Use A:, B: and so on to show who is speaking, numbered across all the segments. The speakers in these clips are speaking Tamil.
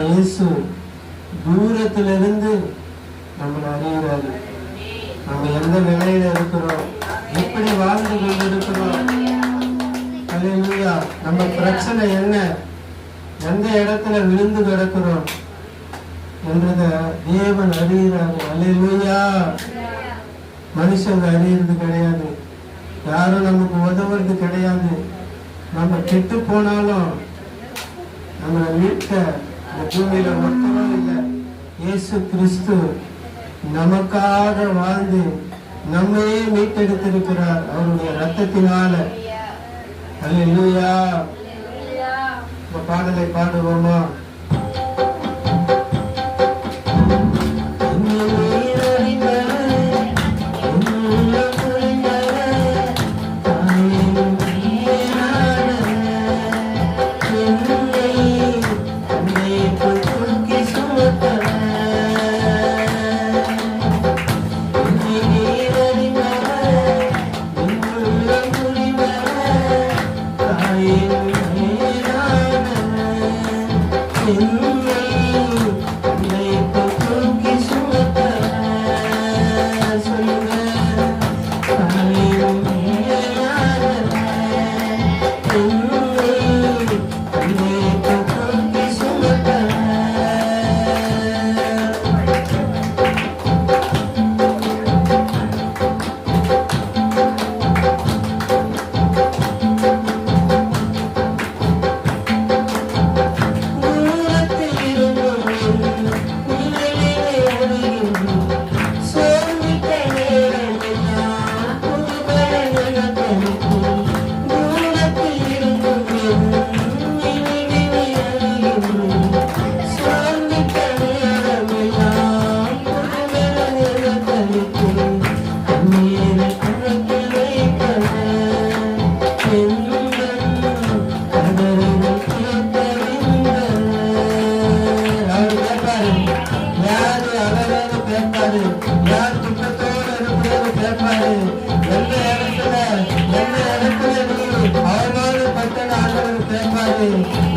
A: இயேசு தூரத்திலிருந்து நம்மளை அறிகிறாரு. நம்ம எந்த நிலையில இருக்கிறோம், எப்படி வாழ்ந்து கொண்டிருக்கிறோம், அல்லேலூயா, நம்ம பிரச்சனை என்ன, எந்த இடத்துல விழுந்து கிடக்கிறோம் என்றத தேவன் அறிகிறாரு. அல்லேலூயா. மனுஷங்க அறியறது கிடையாது, யாரும் நமக்கு உதவுறது கிடையாது. நம்ம கெட்டு போனாலும் நம்மளை மீட்க இந்த பூமியில ஒருத்தரும் இல்லை. இயேசு கிறிஸ்து நமக்காக வாழ்ந்து நம்மையே மீட்டெடுத்திருக்கிறார் அவருடைய ரத்தத்தினால. அல்லேலூயா. இந்த பாடலை பாடுவோமா?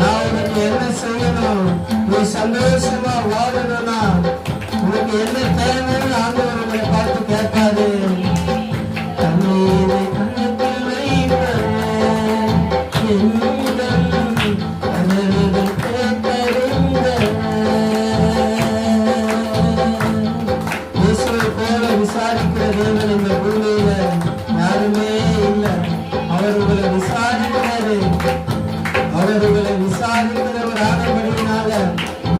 A: நான் உனக்கு என்ன செய்யணும், நீ சந்தோஷமா வாழணும்னா உனக்கு என்ன தேவைன்னு ஆண்டவர் உங்களை பார்த்து